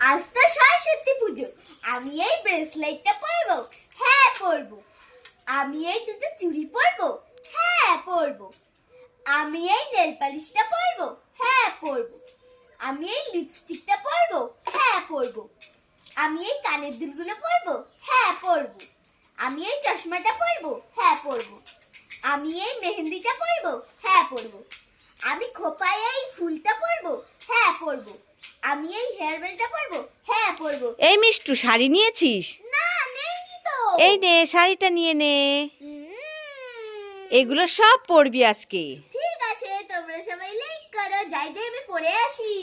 আজ তো সরস্বতী পুজো, আমি এই ব্রেসলেটটা পরবো। হ্যাঁ পরবো। আমি এই দুটো চুড়ি পরবো। হ্যাঁ পরবো। আমি এই নেল পালিশটা পরবো। হ্যাঁ পরবো। আমি এই লিপস্টিকটা পরবো। হ্যাঁ পরবো। আমি এই কানের দুলগুলো পরবো। হ্যাঁ পরবো। আমি এই চশমাটা পরবো। হ্যাঁ পরবো। আমি এই মেহেন্দিটা পরবো। হ্যাঁ পরবো। আমি খোপায় এই ফুলটা পরবো। হ্যাঁ পরবো। আমি এই হেয়ার বেলটা পরবো। হ্যাঁ পরবো। এই মিষ্টু, শাড়ি নিয়েছিস? না নেইনি তো। এই নে, শাড়িটা নিয়ে নে। এগুলো সব পরবি আজকে। ঠিক আছে, তোমরা সবাই লাইক করো। যাই যাই আমি পরে আসি।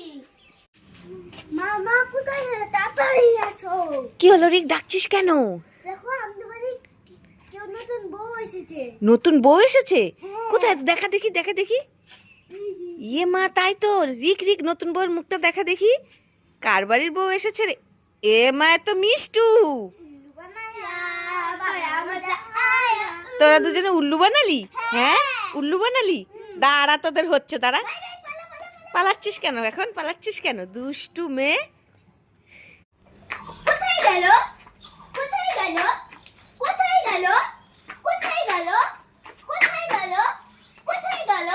মামা কোথায় গেলে? তাড়াতাড়ি আসো। কি হলো রিক, ডাকছিস কেন? দেখো আমাদের বাড়ি কেউ নতুন বউ এসেছে। নতুন বউ এসেছে? হ্যাঁ। কোথায়? দেখা দেখি, দেখা দেখি। ইয়ে মা, তাই তো। রিক রিক, নতুন বউয়ের মুখটা দেখা দেখি। কার বাড়ির বউ এসেছে রে? এ মা, তো মিষ্টু। তোরা দুজনে উল্লু বানালি? হ্যাঁ, উল্লু বানালি। দাঁড়া, তোদের হচ্ছে, দাঁড়া। পালাচ্ছিস কেন এখন? পালাচ্ছিস কেন দুষ্টু মেয়ে? কোথায় গেল? কোথায় গেল? কোথায় গেল? কোথায় গেল? কোথায় গেল? কোথায় গেল?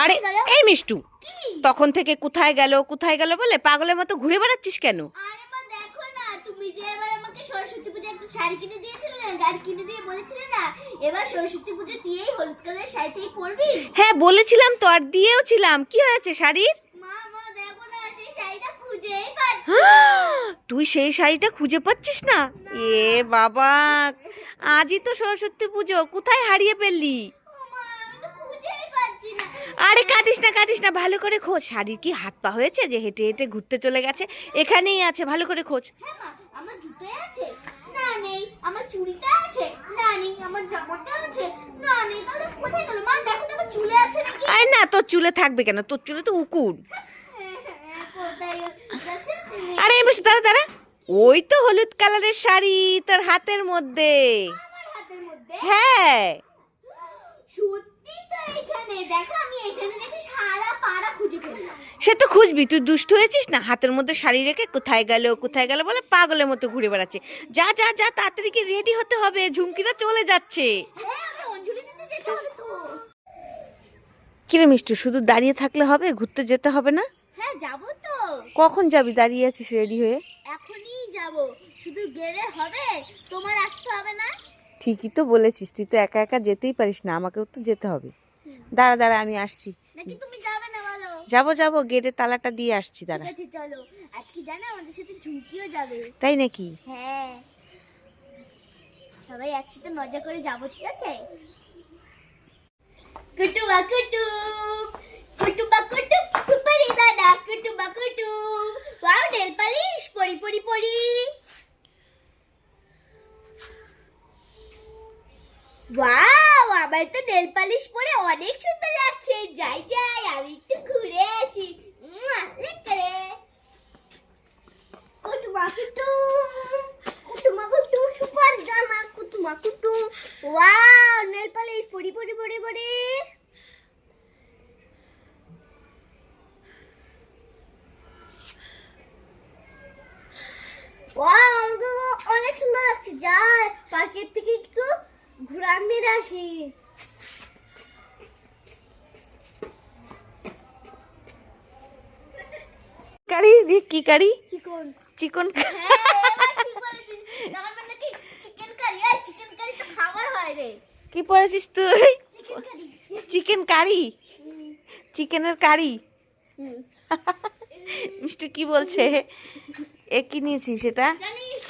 আরে এই মিষ্টু, কি? তখন থেকে কোথায় গেল কোথায় গেল বলে পাগলের মতো ঘুরে বেড়াচ্ছিস কেন? আরে মা দেখো না, তুমি যে এবার আমাকে সরস্বতী পূজায় একটা শাড়ি কিনে দিয়েছিলে না, গাড়ি কিনে দিয়ে বলেছিলে না, এবার সরস্বতী পুজো দিয়েই হলুদ কালারের শাড়িটাই পরবি। হ্যাঁ বলেছিলাম তো, আর দিয়েও ছিলাম। কি হয়েছে শাড়ির? মা মা দেখো না, সেই শাড়িটা খুঁজেই পাচ্ছি না। তুই সেই শাড়িটা খুঁজে পাচ্ছিস না? এ বাবা, আজই তো সরস্বতী পুজো, কোথায় হারিয়ে ফেললি? ও মা, আমি তো খুঁজেই পাচ্ছি না। আরে কাঁদিস না, কাঁদিস না, ভালো করে খোঁজ। শাড়ির কি হাত পা হয়েছে যে হেঁটে হেঁটে ঘুরতে চলে গেছে? এখানেই আছে, ভালো করে খোঁজ। হ্যাঁ মা, আমার জুতোয় আছে? না নেই। আমার চুড়িটা আছে? না নেই। আমার জামাটা আছে? না নেই। তাহলে কোথায় গেল? মা দেখো তো আমার চুলে আছে নাকি? আরে না, তোর চুলে থাকবে কেন? তোর চুলে তো উকুন। কোথায় গেল? আছে? নেই। আরে এমনি দাঁড়া দাঁড়া, ওই তো হলুদ কালারের শাড়ি তোর হাতের মধ্যে। আমার হাতের মধ্যে? হ্যাঁ, সত্যি তো এখানে দেখো, আমি এখানে দেখে সারা পাড়া খুঁজে ফেললাম। সে তো খুঁজবি, তুই দুষ্ট হয়েছিস না? হাতের মধ্যে শাড়ি রেখে কোথায় গেল কোথায় গেল বলে পাগলের মতো ঘুরে বেড়াচ্ছে। যা যা যা, তাড়াতাড়ি কি রেডি হতে হবে, ঝুমকিরা চলে যাচ্ছে। হ্যাঁ, আমি অঞ্জলি দিতে যেতে হবে তো। কিরে মিষ্টু, শুধু দাঁড়িয়ে থাকলে হবে? ঘুরতে যেতে হবে না? হ্যাঁ যাবো তো। কখন যাবি? দাঁড়িয়ে আছিস রেডি হয়ে? এখনই যাব। শুধু গেলে হবে? তোমার আসতে হবে না? ঠিকই তো বলেছিস, তুই তো একা একা যেতেই পারিস না, আমাকেও তো যেতে হবে। দাঁড়া দাঁড়া, আমি আসছি। নাকি তুমি যাবে না বলো? যাবো যাবো, গেটের তালাটা দিয়ে আসছি, দাঁড়া। ঠিক আছে চলো। আজকে জানো আমাদের সাথে ঝুমকিও যাবে। তাই নাকি? হ্যাঁ, সবাই একসাথে মজা করে যাবো, ঠিক আছে? কুটুবা কুটুব, কুটুবা কুটুব, সুপারি দাদা, কুটুবা কুটুব। ওয়াও, নেল পালিশ পরি পরি পরি। ওয়াও, আমার তো নেল পালিশ পরে অনেক সুন্দর লাগছে। যাই যাই, আমি একটু ঘুরে আসি। লেক করে কুটুবা কুটুব, কুটুবা কুটুব, সুপার জামা, কুটুবা কুটুব। ওয়াও, নেল পালিশ পরি পরি পরি পরি। ওয়াও, আমাকে অনেক সুন্দর লাগছে। যাই পার্কের থেকে একটু ঘুরান মেরে আসি। কারি রিক, কি কারি? চিকন। চিকন। হ্যাঁ, এবার ঠিক বলেছিস। তখন বললে কি চিকেন কারি? এই চিকেন কারি তো খাবার হয় রে। কি পড়েছিস তুই? Chicken curry. Chicken curry? চিকেনের কারি? হুম। মিষ্টি কি বলছে? এ কি নিয়েছিস এটা? জানিস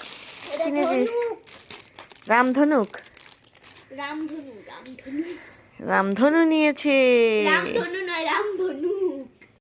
এটা কিনেছিস? ধনুক। রামধনুক? রামধনু, রামধনু। রামধনু নিয়েছে। রামধনু নয়, রামধনু।